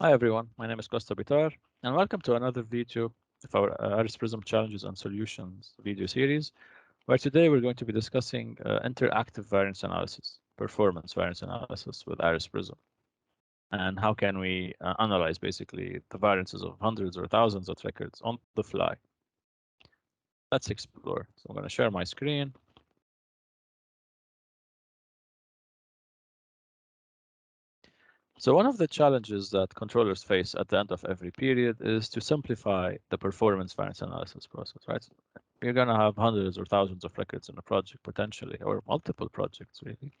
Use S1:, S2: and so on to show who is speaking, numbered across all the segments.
S1: Hi everyone, my name is Costa Bitar, and welcome to another video of our Iris Prism Challenges and Solutions video series, where today we're going to be discussing interactive variance analysis, performance variance analysis with Iris Prism, and how can we analyze basically the variances of hundreds or thousands of records on the fly. Let's explore. So I'm going to share my screen. So one of the challenges that controllers face at the end of every period is to simplify the performance variance analysis process, right? You're going to have hundreds or thousands of records in a project potentially, or multiple projects really.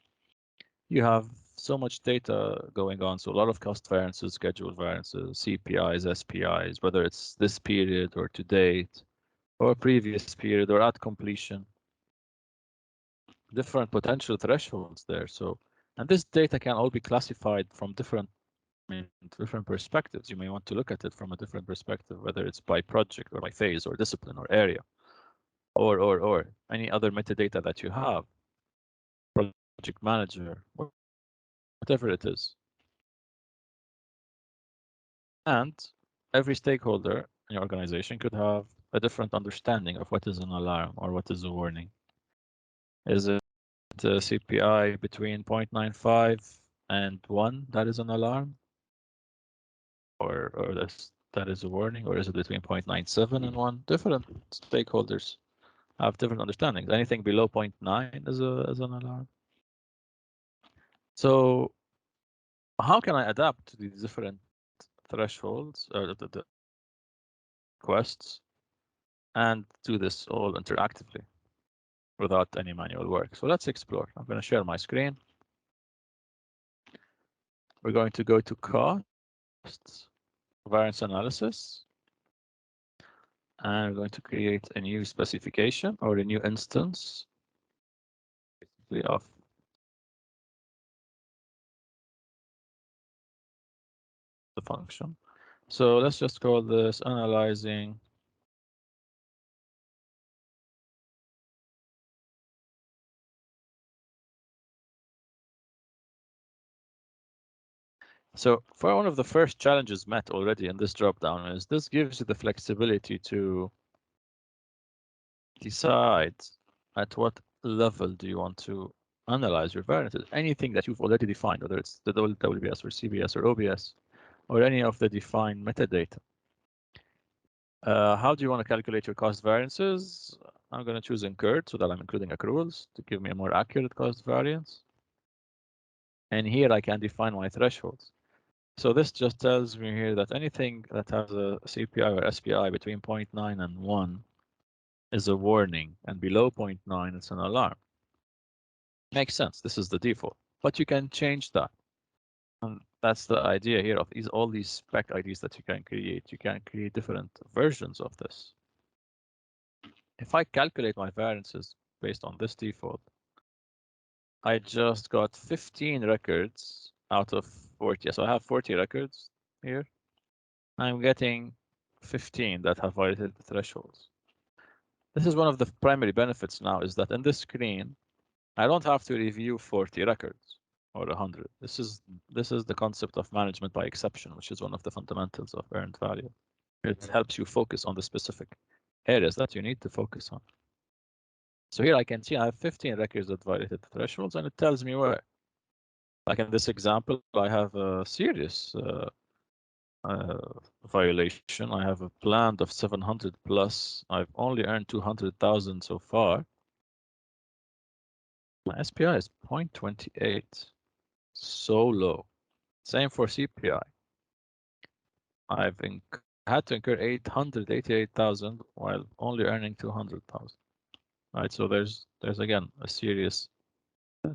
S1: You have so much data going on, so a lot of cost variances, schedule variances, CPIs, SPIs, whether it's this period or to date, or previous period or at completion. Different potential thresholds there. So, and this data can all be classified from different different perspectives. You may want to look at it from a different perspective, whether it's by project or by phase or discipline or area, or any other metadata that you have, project manager, whatever it is. And every stakeholder in your organization could have a different understanding of what is an alarm or what is a warning. Is it a CPI between 0.95 and 1 that is an alarm? Or that is a warning, or is it between 0.97 and 1? Different stakeholders have different understandings. Anything below 0.9 is an alarm. So how can I adapt to these different thresholds or the requests and do this all interactively without any manual work? So let's explore. I'm going to share my screen. We're going to go to costs, variance analysis, and we're going to create a new specification or a new instance of the function. So let's just call this analyzing So for one of the first challenges met already in this dropdown is this gives you the flexibility to decide at what level do you want to analyze your variances. Anything that you've already defined, whether it's the WBS or CBS or OBS, or any of the defined metadata. How do you want to calculate your cost variances? I'm going to choose incurred so that I'm including accruals to give me a more accurate cost variance. And here I can define my thresholds. So this just tells me here that anything that has a CPI or SPI between 0.9 and 1 is a warning, and below 0.9 it's an alarm. Makes sense. This is the default, but you can change that. And that's the idea here of all these spec IDs that you can create. You can create different versions of this. If I calculate my variances based on this default, I just got 15 records out of 40. So I have 40 records here. I'm getting 15 that have violated the thresholds. This is one of the primary benefits now, is that in this screen, I don't have to review 40 records or 100. This is the concept of management by exception, which is one of the fundamentals of earned value. It helps you focus on the specific areas that you need to focus on. So here I can see I have 15 records that violated the thresholds, and it tells me where. Like in this example, I have a serious violation. I have a planned of 700 plus. I've only earned 200,000 so far. My SPI is 0.28, so low. Same for CPI. I've had to incur 888,000 while only earning 200,000. Right, so there's again a serious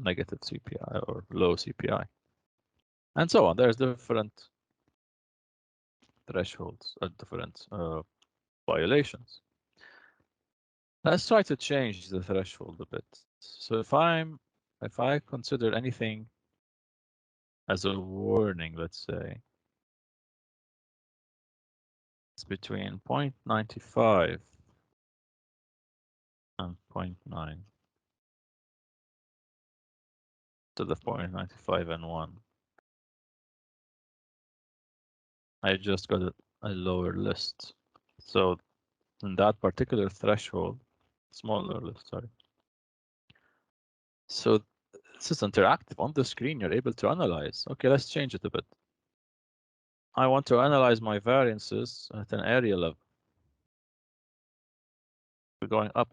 S1: negative CPI or low CPI, and so on. There's different thresholds, different violations. Let's try to change the threshold a bit. So if I consider anything as a warning, let's say it's between 0.95 and 0.9 to the 0.95 and 1. I just got a lower list. So in that particular threshold, smaller list, sorry. So this is interactive on the screen. You're able to analyze. Okay, let's change it a bit. I want to analyze my variances at an area level. We're going up.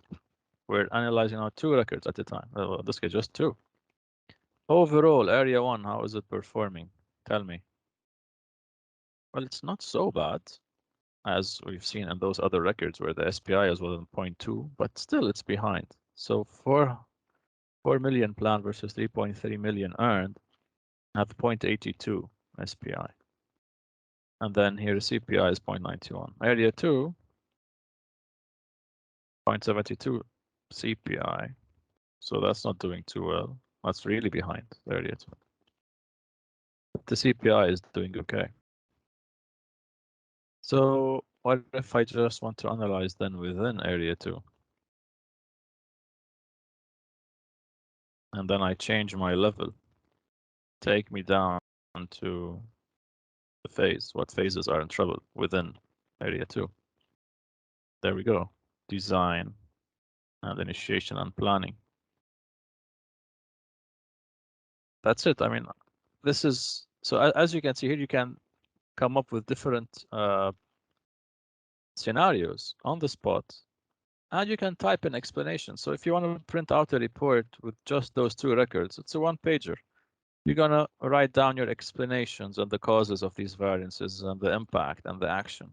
S1: We're analyzing now 2 records at a time. Well, in this case, just 2. Overall, area 1, how is it performing? Tell me. Well, it's not so bad, as we've seen in those other records where the SPI is within 0.2, but still it's behind. So 4 million planned versus 3.3 million earned have 0.82 SPI. And then here the CPI is 0.91. Area 2, 0.72 CPI. So that's not doing too well. That's really behind area 2. The CPI is doing okay. So what if I just want to analyze then within area 2? And then I change my level. Take me down to the phase. What phases are in trouble within area 2? There we go. Design and initiation and planning. That's it. I mean, this is, so as you can see here, you can come up with different scenarios on the spot, and you can type in explanations. So if you want to print out a report with just those 2 records, it's a 1-pager. You're gonna write down your explanations and the causes of these variances and the impact and the action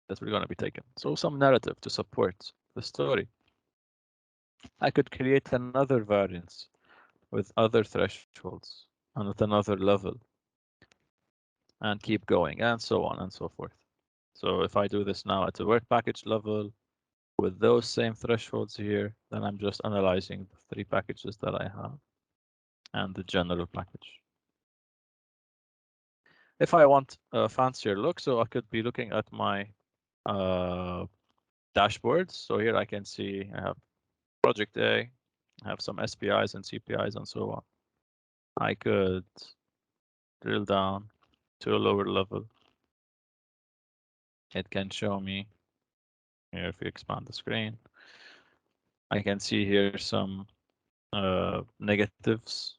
S1: that we're gonna be taking. So some narrative to support the story. I could create another variance with other thresholds and at another level and keep going and so on and so forth. So if I do this now at the work package level with those same thresholds here, then I'm just analyzing the 3 packages that I have and the general package. If I want a fancier look, so I could be looking at my dashboards. So here I can see I have project A, I have some SPIs and CPIs and so on. I could drill down to a lower level. It can show me here if we expand the screen. I can see here some negatives.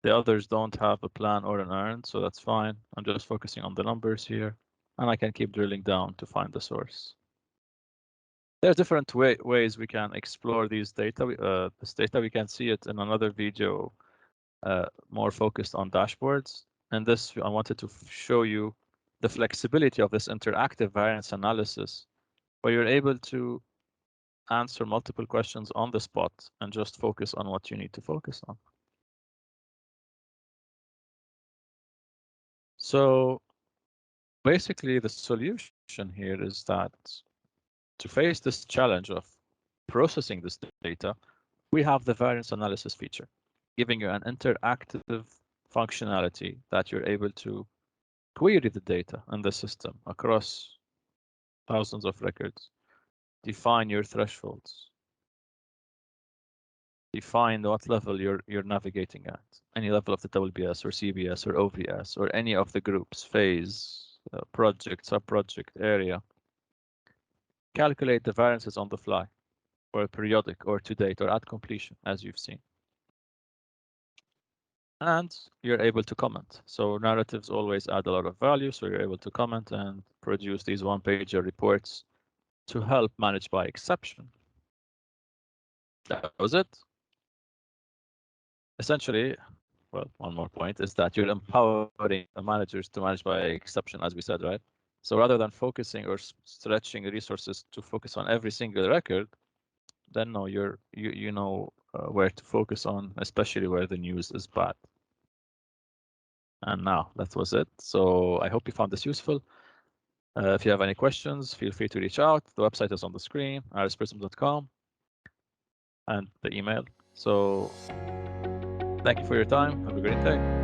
S1: The others don't have a plan or an earned, so that's fine. I'm just focusing on the numbers here, and I can keep drilling down to find the source. There's different ways we can explore these data. This data, we can see it in another video, more focused on dashboards. And this, I wanted to show you the flexibility of this interactive variance analysis, where you're able to answer multiple questions on the spot and just focus on what you need to focus on. So basically, the solution here is that to face this challenge of processing this data, we have the variance analysis feature, giving you an interactive functionality that you're able to query the data in the system across thousands of records, define your thresholds, define what level you're navigating at, any level of the WBS or CBS or OVS or any of the groups, phase, project, sub-project, area. Calculate the variances on the fly, or periodic, or to date, or at completion, as you've seen. And you're able to comment. So narratives always add a lot of value, so you're able to comment and produce these 1-pager reports to help manage by exception. That was it. Essentially, well, one more point is that you're empowering managers to manage by exception, as we said, right? So rather than focusing or stretching resources to focus on every single record, then no, you know where to focus on, especially where the news is bad. And now that was it. So I hope you found this useful. If you have any questions, feel free to reach out. The website is on the screen, arisprism.com, and the email. So thank you for your time. Have a great day.